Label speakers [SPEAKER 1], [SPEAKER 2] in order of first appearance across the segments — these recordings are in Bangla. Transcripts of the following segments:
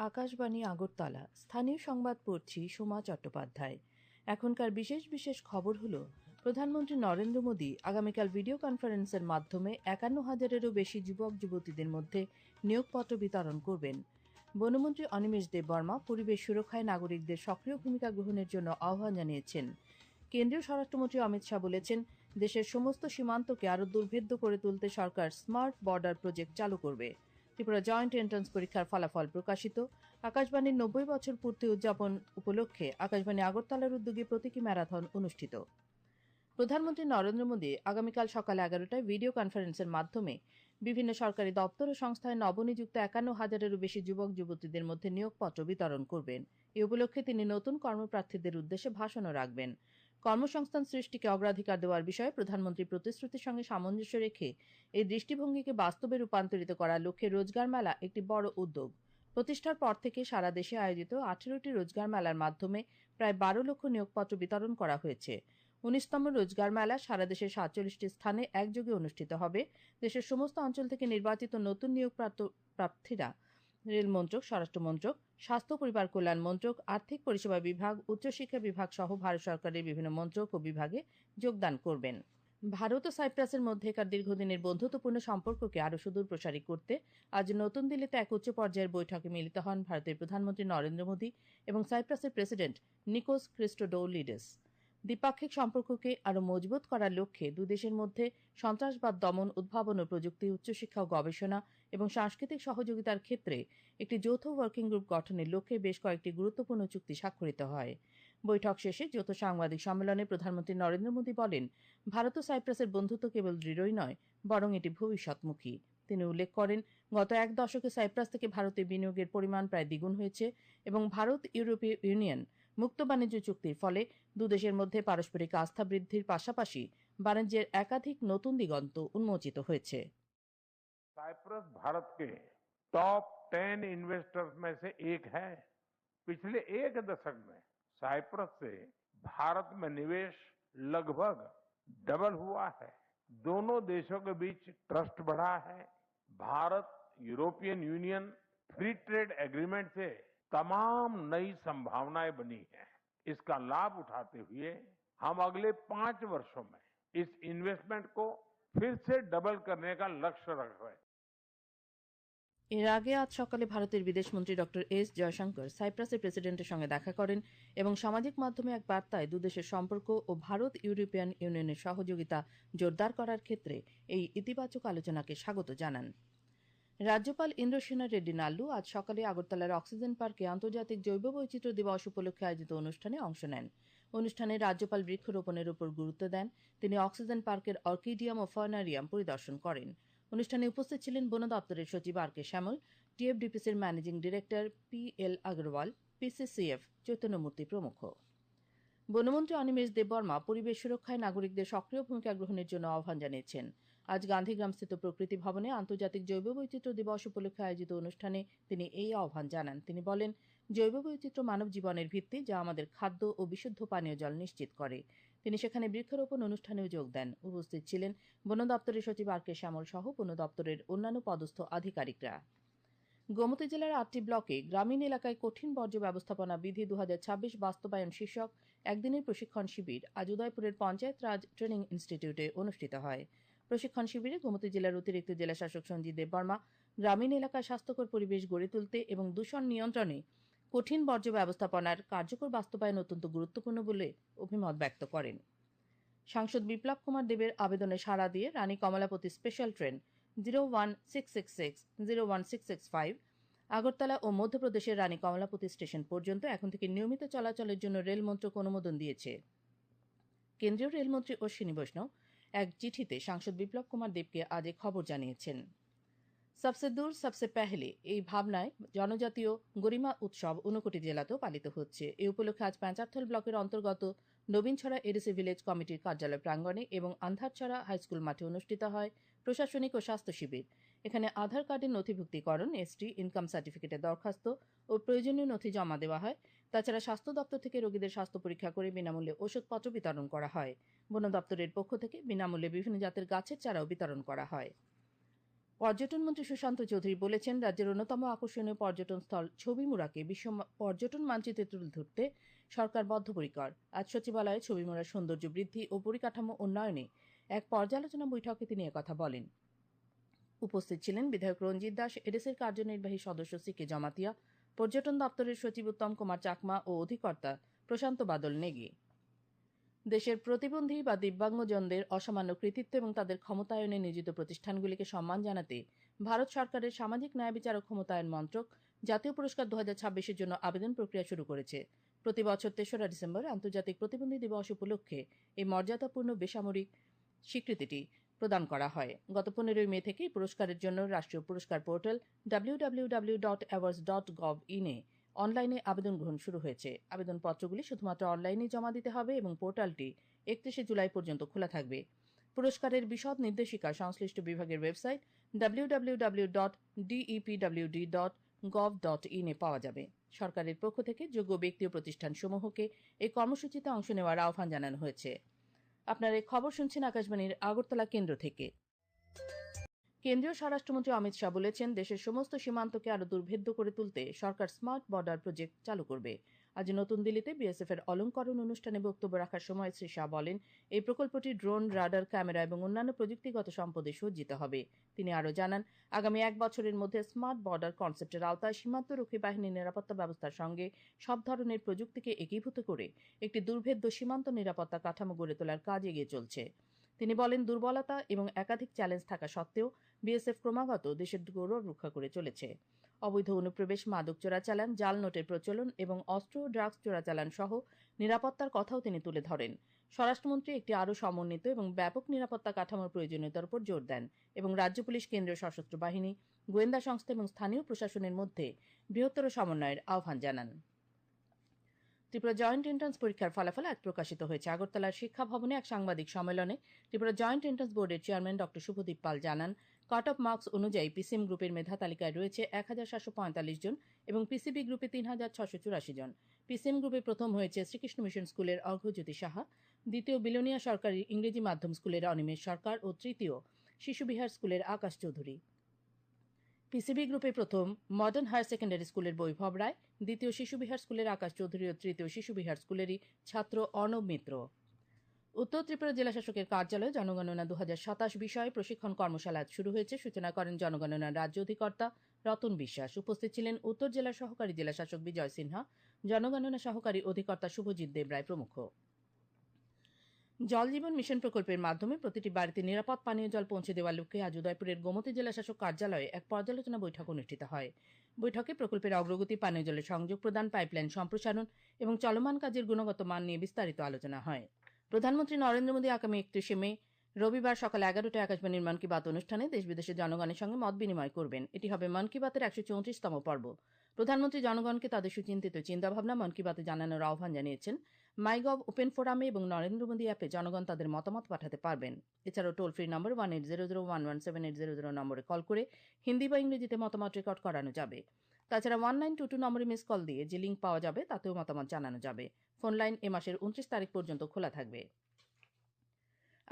[SPEAKER 1] আকাশবাণী আগরতলা। স্থানীয় সংবাদ পড়ছি সোমা চট্টোপাধ্যায়। এখনকার বিশেষ বিশেষ খবর হলো, প্রধানমন্ত্রী নরেন্দ্র মোদী আগামীকাল ভিডিও কনফারেন্সের মাধ্যমে ৫১,০০০-এরও বেশি যুবক যুবতীদের মধ্যে নিয়োগপত্র বিতরণ করবেন। বনমন্ত্রী অনিমেষ দেববর্মা পরিবেশ সুরক্ষায় নাগরিকদের সক্রিয় ভূমিকা গ্রহণের জন্য আহ্বান জানিয়েছেন। কেন্দ্রীয় স্বরাষ্ট্রমন্ত্রী অমিত শাহ বলেছেন, দেশের সমস্ত সীমান্তকে আরও দুর্ভেদ্য করে তুলতে সরকার স্মার্ট বর্ডার প্রজেক্ট চালু করবে। ত্রিপুরা জয়েন্ট এন্ট্রান্স পরীক্ষার ফলাফল প্রকাশিত। আকাশবাণীর ৯০ বছর পূর্তি উদযাপন উপলক্ষে আকাশবাণী আগরতলার উদ্যোগে প্রতীকী ম্যারাথন অনুষ্ঠিত। প্রধানমন্ত্রী নরেন্দ্র মোদী আগামীকাল সকাল ১১টায় ভিডিও কনফারেন্সের মাধ্যমে বিভিন্ন সরকারি দপ্তর ও সংস্থায় নবনিযুক্ত ৫১,০০০-এরও বেশি যুবক যুবতীদের মধ্যে নিয়োগপত্র বিতরণ করবেন। এ উপলক্ষে তিনি নতুন কর্মপ্রার্থীদের উদ্দেশ্যে ভাষণও রাখবেন। কর্মসংস্থান সৃষ্টিকে অগ্রাধিকার দেওয়ার বিষয়ে প্রধানমন্ত্রীর প্রতিশ্রুতির সঙ্গে সামঞ্জস্য রেখে এই দৃষ্টিভঙ্গিকে বাস্তবে রূপান্তরিত করার লক্ষ্যে রোজগার মেলা একটি বড় উদ্যোগ। প্রতিষ্ঠার পর থেকে সারা দেশে আয়োজিত ১৮টি রোজগার মেলার মাধ্যমে প্রায় ১২ লক্ষ নিয়োগপত্র বিতরণ করা হয়েছে। ১৯তম রোজগার মেলা সারা দেশের ৪৭টি স্থানে একযোগে অনুষ্ঠিত হবে। দেশের সমস্ত অঞ্চল থেকে নির্বাচিত নতুন নিয়োগপ্রাপ্ত প্রার্থীরা রেল মন্ত্রক, স্বরাষ্ট্র মন্ত্রক, স্বাস্থ্য পরিবার কল্যাণ মন্ত্রক, আর্থিক পরিষেবা বিভাগ, উচ্চশিক্ষা বিভাগ সহ ভারত সরকারের বিভিন্ন মন্ত্রক ও বিভাগে যোগদান করবেন। ভারত ও সাইপ্রাসের মধ্যেকার দীর্ঘদিনের বন্ধুত্বপূর্ণ সম্পর্ককে আরও সুদূর প্রসারী করতে আজ নতুন দিল্লিতে এক উচ্চ পর্যায়ের বৈঠকে মিলিত হন ভারতের প্রধানমন্ত্রী নরেন্দ্র মোদী এবং সাইপ্রাসের প্রেসিডেন্ট নিকোস ক্রিস্টোডৌলিডেস। দ্বিপাক্ষিক সম্পর্ককে আরও মজবুত করার লক্ষ্যে দুদেশের মধ্যে সন্ত্রাসবাদ দমন, উদ্ভাবন ও প্রযুক্তি, উচ্চশিক্ষা ও গবেষণা এবং সাংস্কৃতিক সহযোগিতার ক্ষেত্রে একটি যৌথ ওয়ার্কিং গ্রুপ গঠনের লক্ষ্যে বেশ কয়েকটি গুরুত্বপূর্ণ চুক্তি স্বাক্ষরিত হয়। বৈঠক শেষে যৌথ সাংবাদিক সম্মেলনে প্রধানমন্ত্রী নরেন্দ্র মোদী বলেন, ভারত ও সাইপ্রাসের বন্ধুত্ব কেবল দৃঢ়ই নয়, বরং এটি ভবিষ্যৎমুখী। তিনি উল্লেখ করেন, গত এক দশকে সাইপ্রাস থেকে ভারতে বিনিয়োগের পরিমাণ প্রায় দ্বিগুণ হয়েছে এবং ভারত ইউরোপীয় ইউনিয়ন মুক্ত বাণিজ্য চুক্তির ফলে দুদেশের মধ্যে পারস্পরিক আস্থা বৃদ্ধির পাশাপাশি বাণিজ্যের একাধিক নতুন দিগন্ত উন্মোচিত হয়েছে।
[SPEAKER 2] साइप्रस भारत के टॉप 10 इन्वेस्टर्स में से एक है। पिछले एक दशक में साइप्रस से भारत में निवेश लगभग डबल हुआ है। दोनों देशों के बीच ट्रस्ट बढ़ा है। Bharat European union free trade agreement से तमाम नई संभावनाएं बनी हैं। इसका लाभ उठाते हुए हम अगले 5 वर्षों में इस इन्वेस्टमेंट को फिर से डबल करने का लक्ष्य रख रहे हैं।
[SPEAKER 1] এর আগে আজ সকালে ভারতের বিদেশমন্ত্রী ডক্টর এস জয়শঙ্কর সাইপ্রাসের প্রেসিডেন্টের সঙ্গে দেখা করেন এবং সামাজিক মাধ্যমে এক বার্তায় দুদেশের সম্পর্ক ও ভারত ইউরোপিয়ান ইউনিয়নের সহযোগিতা জোরদার করার ক্ষেত্রে এই ইতিবাচক আলোচনাকে স্বাগত জানান। রাজ্যপাল ইন্দ্রসেনা রেড্ডি নাল্লু আজ সকালে আগরতলার অক্সিজেন পার্কে আন্তর্জাতিক জৈব বৈচিত্র্য দিবস উপলক্ষে আয়োজিত অনুষ্ঠানে অংশ নেন। অনুষ্ঠানে রাজ্যপাল বৃক্ষরোপণের উপর গুরুত্ব দেন। তিনি অক্সিজেন পার্কের অর্কিডিয়াম ও ফার্নারিয়াম পরিদর্শন করেন। অনুষ্ঠানে উপস্থিত ছিলেন বন দপ্তরের সচিব আর কে শ্যামল, টিএফডিপিসির managing director PL Agarwal, PCCF Chaitanyamurti প্রমুখ। বনমন্ত্রী অনিমেষ দেববর্মা পরিবেশ সুরক্ষায় নাগরিকদের সক্রিয় ভূমিকা গ্রহণের জন্য আহ্বান জানিয়েছেন। আজ গান্ধীগ্রামস্থিত প্রকৃতি ভবনে আন্তর্জাতিক জৈব বৈচিত্র্য দিবস উপলক্ষে আয়োজিত অনুষ্ঠানে তিনি এই আহ্বান জানান। তিনি বলেন, জৈব বৈচিত্র্য মানব জীবনের ভিত্তি, যা আমাদের খাদ্য ও বিশুদ্ধ পানীয় জল নিশ্চিত করে। তিনি সেখানে বৃক্ষরোপণ অনুষ্ঠানেও যোগ দেন। উপস্থিত ছিলেন বন দপ্তরের সচিব আর কে শ্যামল সহ বন দপ্তরের অন্যান্য পদস্থ আধিকারিকরা। গোমতী জেলার ৮টি ব্লকে গ্রামীণ এলাকায় কঠিন বর্জ্য ব্যবস্থাপনা বিধি ২০২৬ বাস্তবায়ন শীর্ষক একদিনের প্রশিক্ষণ শিবির আজ উদয়পুরের পঞ্চায়েত রাজ ট্রেনিং ইনস্টিটিউটে অনুষ্ঠিত হয়। প্রশিক্ষণ শিবিরে গোমতী জেলার অতিরিক্ত জেলাশাসক সঞ্জিত দেববর্মা গ্রামীণ এলাকায় স্বাস্থ্যকর পরিবেশ গড়ে তুলতে এবং দূষণ নিয়ন্ত্রণে কঠিন বর্জ্য ব্যবস্থাপনার কার্যকর বাস্তবায়ন অত্যন্ত গুরুত্বপূর্ণ বলে অভিমত ব্যক্ত করেন। সাংসদ বিপ্লব কুমার দেবের আবেদনে সাড়া দিয়ে রানী কমলাপতি স্পেশাল ট্রেন 01666, 01665 আগরতলা ও মধ্যপ্রদেশের রানী কমলাপতি স্টেশন পর্যন্ত এখন থেকে নিয়মিত চলাচলের জন্য রেল মন্ত্রক অনুমোদন দিয়েছে। কেন্দ্রীয় রেলমন্ত্রী অশ্বিনী বৈষ্ণব এক চিঠিতে সাংসদ বিপ্লব কুমার দেবকে আজ খবর জানিয়েছেন। সবসে দূর সবসে পেহলে এই ভাবনায় জনজাতীয় গরিমা উৎসব ঊনকোটি জেলাতেও পালিত হচ্ছে। এই উপলক্ষে আজ প্যাঁচারথল ব্লকের অন্তর্গত নবীনছড়া এডিসি ভিলেজ কমিটির কার্যালয় প্রাঙ্গণে এবং আন্ধারছড়া হাইস্কুল মাঠে অনুষ্ঠিত হয় প্রশাসনিক ও স্বাস্থ্য শিবির। এখানে আধার কার্ডের নথিভুক্তিকরণ, এসটি, ইনকাম সার্টিফিকেটের দরখাস্ত ও প্রয়োজনীয় নথি জমা দেওয়া হয়। তাছাড়া স্বাস্থ্য দপ্তর থেকে রোগীদের স্বাস্থ্য পরীক্ষা করে বিনামূল্যে ওষুধপত্র বিতরণ করা হয়। বন দপ্তরের পক্ষ থেকে বিনামূল্যে বিভিন্ন জাতের গাছের চারাও বিতরণ করা হয়। পর্যটন মন্ত্রী সুশান্ত চৌধুরী বলেছেন, রাজ্যের অন্যতম আকর্ষণীয় পর্যটন স্থল ছবিমুড়াকে বিশ্ব পর্যটন মানচিত্রে তুলে ধরতে সরকার বদ্ধপরিকর। আজ সচিবালয়ে ছবিমুড়ার সৌন্দর্য বৃদ্ধি ও পরিকাঠামো উন্নয়নে এক পর্যালোচনা বৈঠকে তিনি একথা বলেন। উপস্থিত ছিলেন বিধায়ক রঞ্জিত দাস, এডিসির কার্যনির্বাহী সদস্য সিকে জমাতিয়া, পর্যটন দপ্তরের সচিব উত্তম কুমার চাকমা ও অধিকর্তা প্রশান্ত বাদল নেগি। দেশের প্রতিবন্ধী বা দিব্যাঙ্গজনদের অসামান্য কৃতিত্ব এবং তাদের ক্ষমতায়নে নিয়োজিত প্রতিষ্ঠানগুলিকে সম্মান জানাতে ভারত সরকারের সামাজিক ন্যায় বিচার ও ক্ষমতায়ন মন্ত্রক জাতীয় পুরস্কার 2026-এর জন্য আবেদন প্রক্রিয়া শুরু করেছে। প্রতি বছর 3রা ডিসেম্বর আন্তর্জাতিক প্রতিবন্ধী দিবস উপলক্ষে এই মর্যাদাপূর্ণ বেসামরিক স্বীকৃতিটি প্রদান করা হয়। গত 15 মে থেকে এই পুরস্কারের জন্য রাষ্ট্রীয় পুরস্কার পোর্টাল www.awards.gov.in এ অনলাইনে আবেদন গ্রহণ শুরু হয়েছে। আবেদনপত্রগুলি শুধুমাত্র অনলাইনে জমা দিতে হবে এবং পোর্টালটি 31 জুলাই পর্যন্ত খোলা থাকবে। পুরস্কারের বিশদ নির্দেশিকা সংশ্লিষ্ট বিভাগের ওয়েবসাইট www.depwd.gov.in এ পাওয়া যাবে। সরকারের পক্ষ থেকে যোগ্য ব্যক্তি ও প্রতিষ্ঠানসমূহকে এই কর্মসূচিতে অংশ নেওয়ার আহ্বান জানানো হয়েছে। আপনারা এই খবর শুনছেন আকাশবাণীর আগরতলা কেন্দ্র থেকে। কেন্দ্রীয় স্বরাষ্ট্রমন্ত্রী অমিত শাহ বলেছেন, দেশের সমস্ত সীমান্তকে আরো দুর্ভেদ্য করে তুলতে সরকার স্মার্ট বর্ডার প্রজেক্ট চালু করবে। আজ নতুন দিল্লিতে বিএসএফ এর অলংকরণ অনুষ্ঠানে বক্তব্য রাখার সময় শ্রী শাহ বলেন, এই প্রকল্পটি ড্রোন, রাডার, ক্যামেরা এবং অন্যান্য প্রযুক্তিগত সম্পদে সজ্জিত হবে। তিনি আরো জানান, আগামী 1 বছরের মধ্যে স্মার্ট বর্ডার কনসেপ্টের আওতায় সীমান্তরক্ষী বাহিনীর নিরাপত্তা ব্যবস্থার সঙ্গে সব ধরনের প্রযুক্তিকে একীভূত করে একটি দুর্ভেদ্য সীমান্ত নিরাপত্তা কাঠামো গড়ে তোলার কাজ এগিয়ে চলছে। তিনি বলেন, দুর্বলতা এবং একাধিক চ্যালেঞ্জ থাকা সত্ত্বেও বিএসএফ ক্রমাগত দেশের গৌরব রক্ষা করে চলেছে। অবৈধ অনুপ্রবেশ, মাদক চোরাচালান, জাল নোটের প্রচলন এবং অস্ত্র ও ড্রাগস চোরাচালান সহ নিরাপত্তার কথাও তিনি তুলে ধরেন। স্বরাষ্ট্রমন্ত্রী একটি আরও সমন্বিত এবং ব্যাপক নিরাপত্তা কাঠামোর প্রয়োজনীয়তার উপর জোর দেন এবং রাজ্য পুলিশ, কেন্দ্রীয় সশস্ত্র বাহিনী, গোয়েন্দা সংস্থা এবং স্থানীয় প্রশাসনের মধ্যে বৃহত্তর সমন্বয়ের আহ্বান জানান। ত্রিপুরা জয়েন্ট এন্ট্রান্স পরীক্ষার ফলাফল আজ প্রকাশিত হয়েছে। আগরতলার শিক্ষা ভবনে এক সাংবাদিক সম্মেলনে ত্রিপুরা জয়েন্ট এন্ট্রান্স বোর্ডের চেয়ারম্যান ড শুভদীপ পাল জানান, কাট অফ মার্কস অনুযায়ী পিসিএম গ্রুপের মেধা তালিকায় রয়েছে 1745 জন এবং পিসিবি গ্রুপে 3684 জন। পিসিএম গ্রুপে প্রথম হয়েছে শ্রীকৃষ্ণ মিশন স্কুলের অর্ঘ্যজ্যোতি সাহা, দ্বিতীয় বিলোনিয়া সরকারি ইংরেজি মাধ্যম স্কুলের অনিমেষ সরকার ও তৃতীয় শিশুবিহার স্কুলের আকাশ চৌধুরী। পিসিবি গ্রুপে প্রথম মডার্ন হায়ার সেকেন্ডারি স্কুলের বৈভব রায়, দ্বিতীয় শিশুবিহার স্কুলের আকাশ চৌধুরী ও তৃতীয় শিশুবিহার স্কুলেরই ছাত্র অর্ণব মিত্র। উত্তর ত্রিপুরা জেলা শাসকের কার্যালয়ে জনগণনা 2027 বিষয়ে প্রশিক্ষণ কর্মশালা আজ শুরু হয়েছে। সূচনা করেন জনগণনার রাজ্য অধিকর্তা রতন বিশ্বাস। উপস্থিত ছিলেন উত্তর জেলার সহকারী জেলা শাসক বিজয় সিনহা, জনগণনা সহকারী অধিকর্তা শুভজিৎ দেবরায় প্রমুখ। জল জীবন মিশন প্রকল্পের মাধ্যমে প্রতিটি বাড়িতে নিরাপদ পানীয় জল পৌঁছে দেওয়ার লক্ষ্যে আজ উদয়পুরের গোমতী জেলা শাসক কার্যালয়ে এক পর্যালোচনা বৈঠক অনুষ্ঠিত হয়। বৈঠকে প্রকল্পের অগ্রগতি, পানীয় জলের সংযোগ প্রদান, পাইপলাইন সম্প্রসারণ এবং চলমান কাজের গুণগত মান নিয়ে বিস্তারিত আলোচনা হয়। প্রধানমন্ত্রী নরেন্দ্র মোদী আগামী 31 মে রবিবার সকাল 11টায় আকাশবাণীর মন কি বাত অনুষ্ঠানে দেশ বিদেশের জনগণের সঙ্গে মত বিনিময় করবেন। এটি হবে মন কি বাতের 134তম পর্ব। প্রধানমন্ত্রী জনগণকে তাদের সুচিন্তিত চিন্তাভাবনা মন কি বাতে জানানোর আহ্বান জানিয়েছেন। মাইগভ ওপেন ফোরামে এবং নরেন্দ্র মোদী অ্যাপে জনগণ তাদের মতামত পাঠাতে পারবেন। এছাড়াও টোল ফ্রি নম্বর 1800117800 নম্বরে কল করে হিন্দি বা ইংরেজিতে মতামত রেকর্ড করানো যাবে। তাছাড়া 1922 নম্বরে মিস কল দিয়ে যে লিঙ্ক পাওয়া যাবে তাতেও মতামত জানানো যাবে। ফোন লাইন এ মাসের 29 তারিখ পর্যন্ত খোলা থাকবে।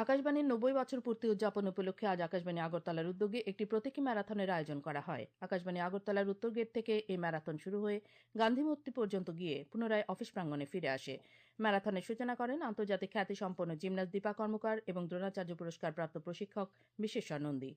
[SPEAKER 1] আকাশবাণীর 90 বছর পূর্তি উদযাপন উপলক্ষে আজ আকাশবাণী আগরতলার উদ্যোগে একটি প্রতীকী ম্যারাথনের আয়োজন করা হয়। আকাশবাণী আগরতলার উত্তর গেট থেকে এই ম্যারাথন শুরু হয়ে গান্ধী মূর্তি পর্যন্ত গিয়ে পুনরায় অফিস প্রাঙ্গণে ফিরে আসে। ম্যারাথনের সূচনা করেন আন্তর্জাতিক খ্যাতিসম্পন্ন জিমন্যাস্ট দীপা কর্মকার এবং দ্রোণাচার্য পুরস্কারপ্রাপ্ত প্রশিক্ষক বিশ্বেশ্বর নন্দী।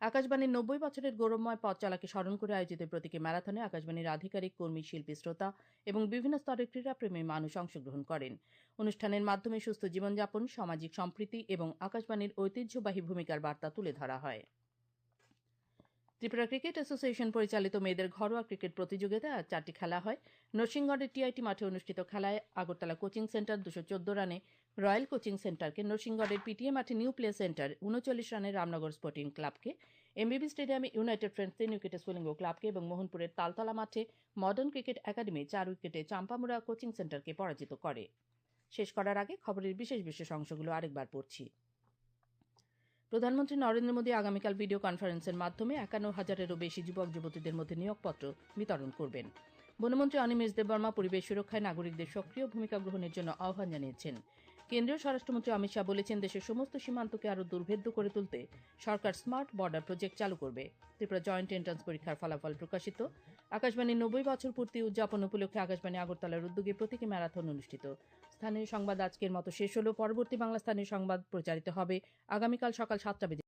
[SPEAKER 1] আকাশবাণীর 90 বছরের গৌরবময় পথ চলাকে স্মরণ করে আয়োজিত প্রতীকী ম্যারাথনে আকাশবাণীর আধিকারিক, কর্মী, শিল্পী, শ্রোতা এবং বিভিন্ন স্তরের ক্রীড়াপ্রেমী মানুষ অংশগ্রহণ করেন। অনুষ্ঠানের মাধ্যমে সুস্থ জীবনযাপন, সামাজিক সম্প্রীতি এবং আকাশবাণীর ঐতিহ্যবাহী ভূমিকার বার্তা তুলে ধরা হয়। ত্রিপুরা ক্রিকেট অ্যাসোসিয়েশন পরিচালিত মেয়েদের ঘরোয়া ক্রিকেট প্রতিযোগিতায় আজ 4টি খেলা হয়। নরসিংগড়ের টিআইটি মাঠে অনুষ্ঠিত খেলায় আগরতলা কোচিং সেন্টার 214 রানে রয়্যাল কোচিং সেন্টারকে, নরসিংগড়ের পিটিএ মাঠে নিউ প্লে সেন্টার 39 রানে রামনগর স্পোর্টিং ক্লাবকে, এমবিবি স্টেডিয়ামে ইউনাইটেড ফ্রেন্ডস 3 উইকেটে সোলিঙ্গো ক্লাবকে এবং মোহনপুরের তালতলা মাঠে মডার্ন ক্রিকেট একাডেমি 4 উইকেটে চাম্পামুড়া কোচিং সেন্টারকে পরাজিত করে। শেষ করার আগে খবরের বিশেষ বিশেষ অংশগুলো আরেকবার পড়ছি। প্রধানমন্ত্রী নরেন্দ্র মোদী আগামীকাল ভিডিও কনফারেন্সের মাধ্যমে 51,000-এরও বেশি যুবক যুবতীদের মধ্যে নিয়োগপত্র বিতরণ করবেন। বনমন্ত্রী অনিমেষ দেববর্মা পরিবেশ সুরক্ষায় নাগরিকদের সক্রিয় ভূমিকা গ্রহণের জন্য আহ্বান জানিয়েছেন। কেন্দ্রীয় স্বরাষ্ট্রমন্ত্রী অমিত শাহ বলেছেন, দেশের সমস্ত সীমান্তকে আরও দুর্ভেদ্য করে তুলতে সরকার স্মার্ট বর্ডার প্রজেক্ট চালু করবে। ত্রিপুরা জয়েন্ট এন্ট্রান্স পরীক্ষার ফলাফল প্রকাশিত। আকাশবাণীর 90 বছর পূর্তি উদযাপন উপলক্ষে আকাশবাণী আগরতলার উদ্যোগে প্রতীকী ম্যারাথন অনুষ্ঠিত। স্থানীয় সংবাদ আজকের মতো শেষ হলো। পরবর্তী বাংলা স্থানীয় সংবাদ প্রচারিত হবে আগামীকাল সকাল 7টা বেজে